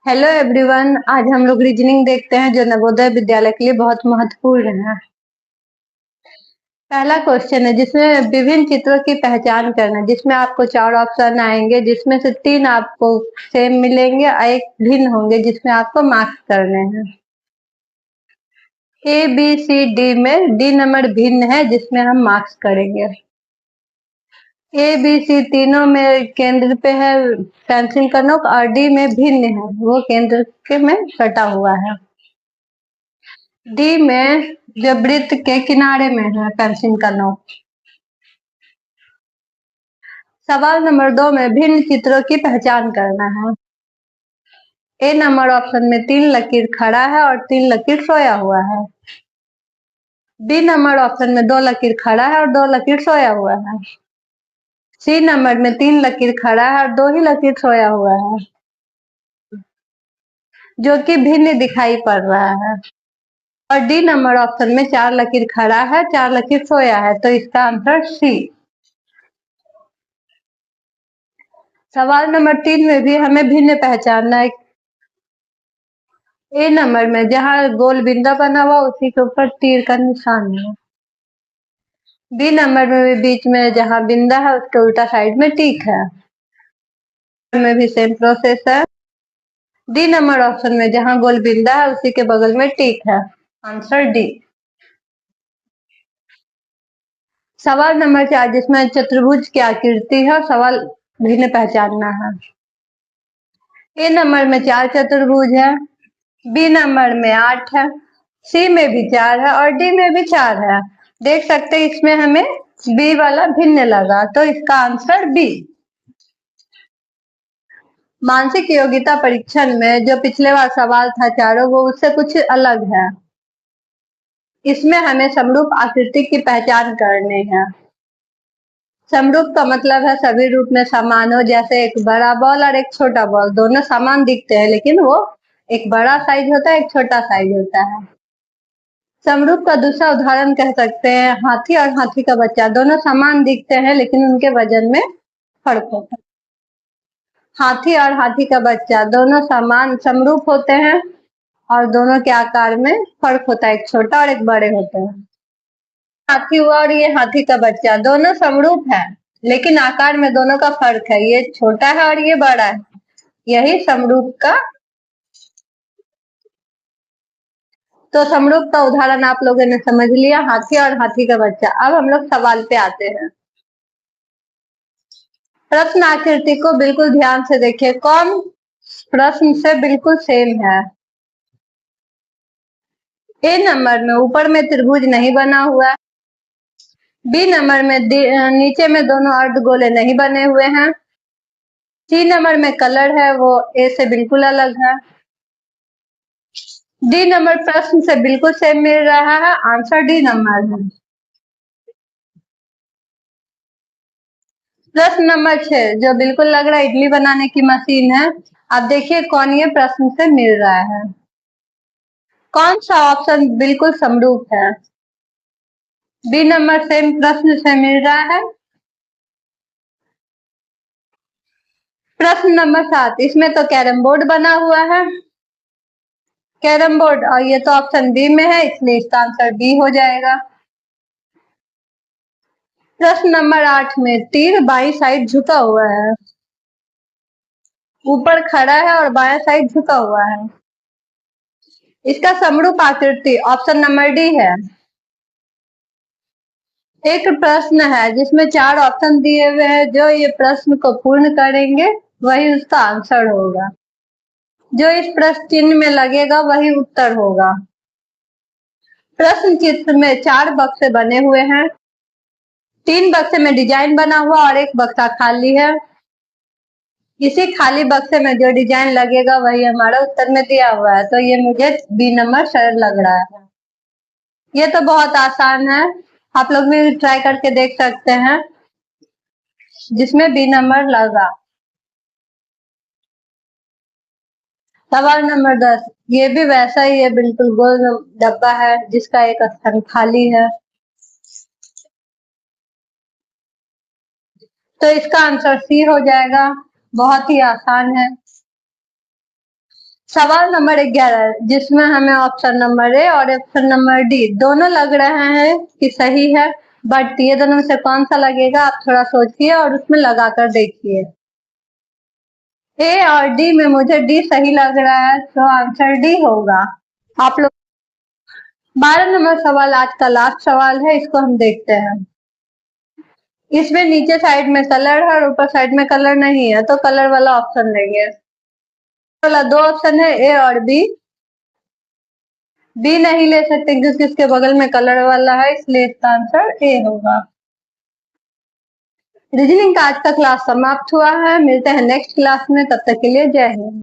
Hello everyone. आज हम लोग रीजनिंग देखते हैं जो नवोदय विद्यालय के लिए बहुत महत्वपूर्ण है। पहला क्वेश्चन है जिसमें विभिन्न चित्रों की पहचान करना, जिसमें आपको 4 ऑप्शन आएंगे, जिसमें से 3 आपको सेम मिलेंगे और एक भिन्न होंगे जिसमें आपको मार्क्स करने हैं। ए बी सी डी में डी नंबर भिन्न है जिसमें हम मार्क्स करेंगे। ए बी सी तीनों में केंद्र पे है पेंसिल का नोक और डी में भिन्न है, वो केंद्र के में कटा हुआ है। डी में जो वृत्त के किनारे में है पेंसिल का नोक। सवाल नंबर 2 में भिन्न चित्रों की पहचान करना है। ए नंबर ऑप्शन में 3 लकीर खड़ा है और 3 लकीर सोया हुआ है। बी नंबर ऑप्शन में 2 लकीर खड़ा है और 2 लकीर सोया हुआ है। सी नंबर में 3 लकीर खड़ा है और 2 ही लकीर सोया हुआ है, जो कि भिन्न दिखाई पड़ रहा है। और डी नंबर ऑप्शन में 4 लकीर खड़ा है, 4 लकीर सोया है, तो इसका आंसर सी। सवाल नंबर 3 में भी हमें भिन्न पहचानना है। ए नंबर में जहाँ गोल बिंदा बना हुआ उसी के ऊपर तीर का निशान है। बी नंबर में भी बीच में जहाँ बिंदा है उसके उल्टा साइड में टिक है, में भी सेम प्रोसेस है। डी नंबर ऑप्शन में जहाँ गोल बिंदा है उसी के बगल में टिक है, आंसर डी। सवाल नंबर 4 जिसमें चतुर्भुज की आकृति है, सवाल भिन्न पहचानना है। ए नंबर में 4 चतुर्भुज है, बी नंबर में 8 है, सी में भी 4 है और डी में भी 4 है। देख सकते हैं इसमें हमें बी वाला भिन्न लगा, तो इसका आंसर बी। मानसिक योग्यता परीक्षण में जो पिछले बार सवाल था चारों, वो उससे कुछ अलग है। इसमें हमें समरूप आकृति की पहचान करनी है। समरूप का मतलब है सभी रूप में समान हो, जैसे एक बड़ा बॉल और एक छोटा बॉल दोनों समान दिखते हैं, लेकिन वो एक बड़ा साइज होता है, एक छोटा साइज होता है। समरूप का दूसरा उदाहरण कह सकते हैं हाथी और हाथी का बच्चा, दोनों समान दिखते हैं लेकिन उनके वजन में फर्क होता है। हाथी और हाथी का बच्चा दोनों समान समरूप होते हैं और दोनों के आकार में फर्क होता है, एक छोटा और एक बड़े होते हैं। हाथी हुआ और ये हाथी का बच्चा दोनों समरूप है, लेकिन आकार में दोनों का फर्क है, ये छोटा है और ये बड़ा है, यही समरूप का। तो समरूप का उदाहरण आप लोगों ने समझ लिया, हाथी और हाथी का बच्चा। अब हम लोग सवाल पे आते हैं। प्रश्न आकृति को बिल्कुल ध्यान से देखिए, कौन प्रश्न से बिल्कुल सेम है। ए नंबर में ऊपर में त्रिभुज नहीं बना हुआ है। बी नंबर में नीचे में दोनों अर्धगोले नहीं बने हुए हैं। सी नंबर में कलर है वो ए से बिल्कुल अलग है। डी नंबर प्रश्न से बिल्कुल सेम मिल रहा है, आंसर डी नंबर है। प्रश्न नंबर 6 जो बिल्कुल लग रहा है इडली बनाने की मशीन है, आप देखिए कौन ये प्रश्न से मिल रहा है। कौन सा ऑप्शन बिल्कुल समरूप है। बी नंबर सेम प्रश्न से मिल रहा है। प्रश्न नंबर 7 इसमें तो कैरम बोर्ड बना हुआ है, कैरम बोर्ड, और ये तो ऑप्शन बी में है, इसलिए इसका आंसर बी हो जाएगा। प्रश्न नंबर 8 में तीर बाई साइड झुका हुआ है, ऊपर खड़ा है और बाएं साइड झुका हुआ है, इसका समरूप आकृति ऑप्शन नंबर डी है। एक प्रश्न है जिसमें 4 ऑप्शन दिए हुए हैं, जो ये प्रश्न को पूर्ण करेंगे वही उसका आंसर होगा, जो इस प्रश्न चिन्ह में लगेगा वही उत्तर होगा। प्रश्न चित्र में 4 बक्से बने हुए हैं, 3 बक्से में डिजाइन बना हुआ और एक बक्सा खाली है। इसी खाली बक्से में जो डिजाइन लगेगा वही हमारा उत्तर में दिया हुआ है, तो ये मुझे बी नंबर सरल लग रहा है। ये तो बहुत आसान है, आप लोग भी ट्राई करके देख सकते हैं, जिसमें बी नंबर लगा। सवाल नंबर 10 ये भी वैसा ही है, बिल्कुल गोल डब्बा है जिसका एक स्थान खाली है, तो इसका आंसर सी हो जाएगा। बहुत ही आसान है। सवाल नंबर 11 जिसमें हमें ऑप्शन नंबर ए और ऑप्शन नंबर डी दोनों लग रहे हैं कि सही है, बट ये दोनों में से कौन सा लगेगा आप थोड़ा सोचिए और उसमें लगाकर देखिए। ए और डी में मुझे डी सही लग रहा है, तो आंसर डी होगा। आप लोग 12 नंबर सवाल आज का लास्ट सवाल है, इसको हम देखते हैं। इसमें नीचे साइड में कलर है और ऊपर साइड में कलर नहीं है, तो कलर वाला ऑप्शन लेंगे। वाला दो ऑप्शन है ए और बी। बी नहीं ले सकते क्योंकि इसके बगल में कलर वाला है, इसलिए इसका आंसर ए होगा। रीजनिंग का आज का क्लास समाप्त हुआ है, मिलते हैं नेक्स्ट क्लास में, तब तक के लिए जय हिंद।